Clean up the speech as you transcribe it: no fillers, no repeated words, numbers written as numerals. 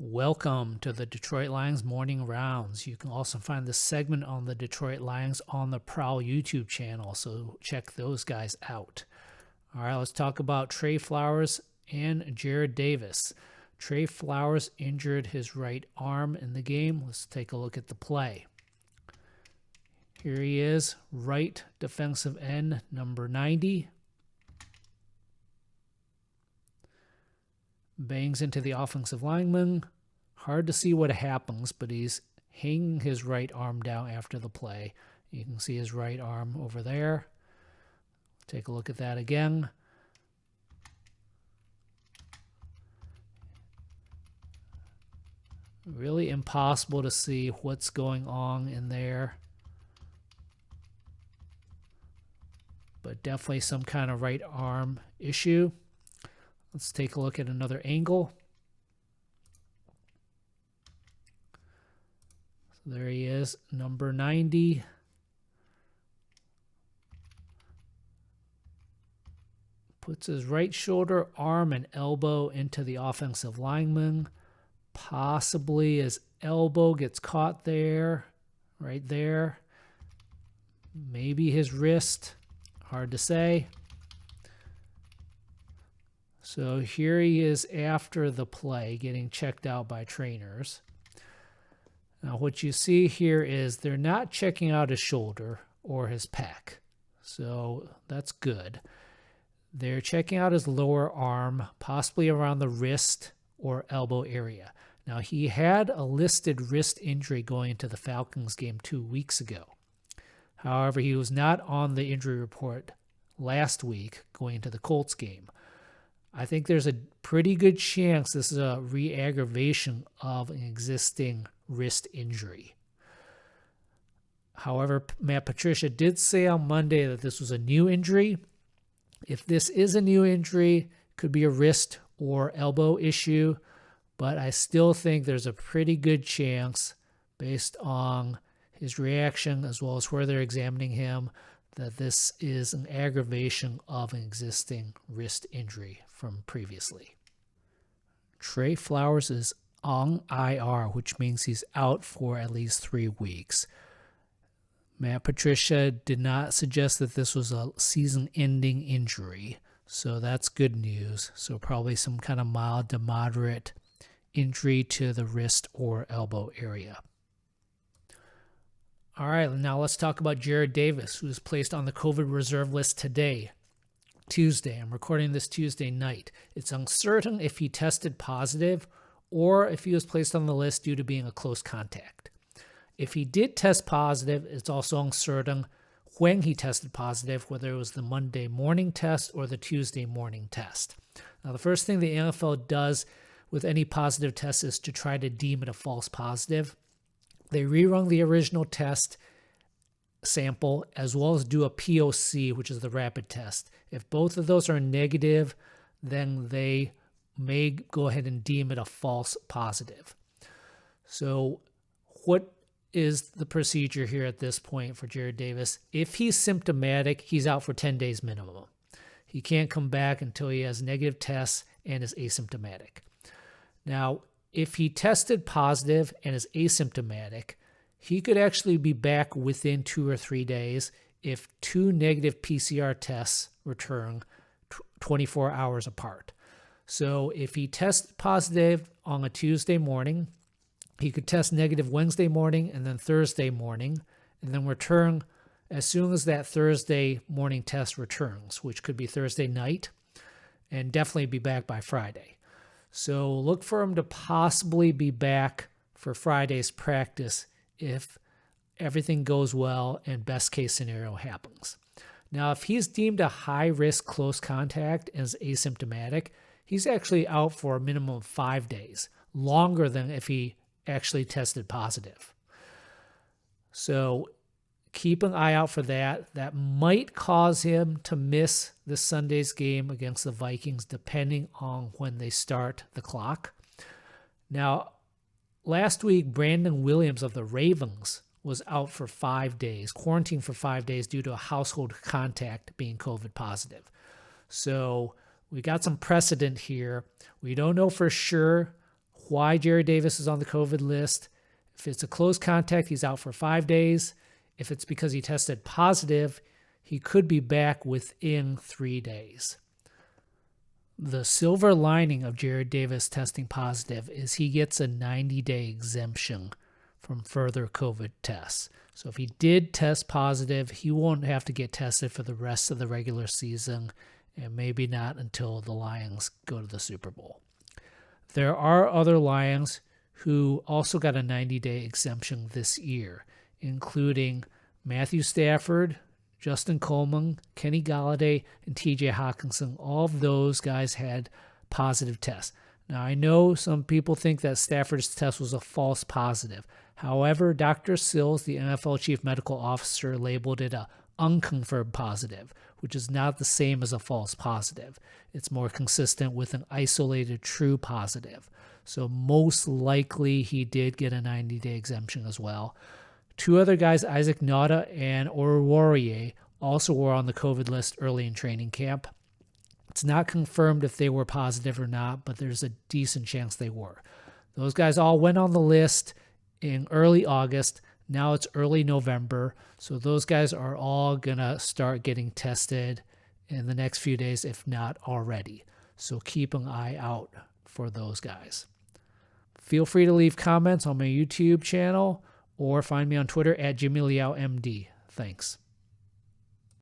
Welcome to the Detroit Lions Morning Rounds. You can also find this segment on the Detroit Lions on the Prowl YouTube channel, so check those guys out. All right, let's talk about Trey Flowers and Jarrad Davis. Trey Flowers injured his right arm in the game. Let's take a look at the play. Here he is, right defensive end, number 90. Bangs into the offensive lineman. Hard to see what happens, but he's hanging his right arm down after the play. You can see his right arm over there. Take a look at that again. Really impossible to see what's going on in there. But definitely some kind of right arm issue. Let's take a look at another angle. So there he is, number 90. Puts his right shoulder, arm, and elbow into the offensive lineman. Possibly his elbow gets caught there, right there. Maybe his wrist, hard to say. So here he is after the play, getting checked out by trainers. Now what you see here is they're not checking out his shoulder or his pec. So that's good. They're checking out his lower arm, possibly around the wrist or elbow area. Now he had a listed wrist injury going into the Falcons game 2 weeks ago. However, he was not on the injury report last week going into the Colts game. I think there's a pretty good chance this is a re-aggravation of an existing wrist injury. However, Matt Patricia did say on Monday that this was a new injury. If this is a new injury, it could be a wrist or elbow issue, but I still think there's a pretty good chance, based on his reaction as well as where they're examining him, that this is an aggravation of an existing wrist injury from previously. Trey Flowers is on IR, which means he's out for at least 3 weeks. Matt Patricia did not suggest that this was a season-ending injury, so that's good news. So probably some kind of mild to moderate injury to the wrist or elbow area. All right, now let's talk about Jarrad Davis, who was placed on the COVID reserve list today, Tuesday. I'm recording this Tuesday night. It's uncertain if he tested positive or if he was placed on the list due to being a close contact. If he did test positive, it's also uncertain when he tested positive, whether it was the Monday morning test or the Tuesday morning test. Now, the first thing the NFL does with any positive test is to try to deem it a false positive. They rerun the original test sample as well as do a POC, which is the rapid test. If both of those are negative, then they may go ahead and deem it a false positive. So what is the procedure here at this point for Jarrad Davis? If he's symptomatic, he's out for 10 days minimum. He can't come back until he has negative tests and is asymptomatic. Now, if he tested positive and is asymptomatic, he could actually be back within 2 or 3 days if 2 negative PCR tests return 24 hours apart. So if he tests positive on a Tuesday morning, he could test negative Wednesday morning and then Thursday morning, and then return as soon as that Thursday morning test returns, which could be Thursday night, and definitely be back by Friday. So look for him to possibly be back for Friday's practice if everything goes well and best case scenario happens. Now, if he's deemed a high-risk close contact and is asymptomatic, he's actually out for a minimum of 5 days, longer than if he actually tested positive. So keep an eye out for that. That might cause him to miss this Sunday's game against the Vikings, depending on when they start the clock. Now, last week, Brandon Williams of the Ravens was out for 5 days, quarantined for 5 days due to a household contact being COVID positive. So we got some precedent here. We don't know for sure why Jarrad Davis is on the COVID list. If it's a close contact, he's out for 5 days. If it's because he tested positive, he could be back within 3 days. The silver lining of Jarrad Davis testing positive is he gets a 90-day exemption from further COVID tests. So if he did test positive, he won't have to get tested for the rest of the regular season, and maybe not until the Lions go to the Super Bowl. There are other Lions who also got a 90-day exemption this year, including Matthew Stafford, Justin Coleman, Kenny Golladay, and TJ Hawkinson. All of those guys had positive tests. Now, I know some people think that Stafford's test was a false positive. However, Dr. Sills, the NFL chief medical officer, labeled it a unconfirmed positive, which is not the same as a false positive. It's more consistent with an isolated true positive. So most likely he did get a 90-day exemption as well. Two other guys, Isaac Nauta and Oruwariye, also were on the COVID list early in training camp. It's not confirmed if they were positive or not, but there's a decent chance they were. Those guys all went on the list in early August. Now it's early November, so those guys are all going to start getting tested in the next few days, if not already. So keep an eye out for those guys. Feel free to leave comments on my YouTube channel or find me on Twitter at Jimmy Liao MD. Thanks.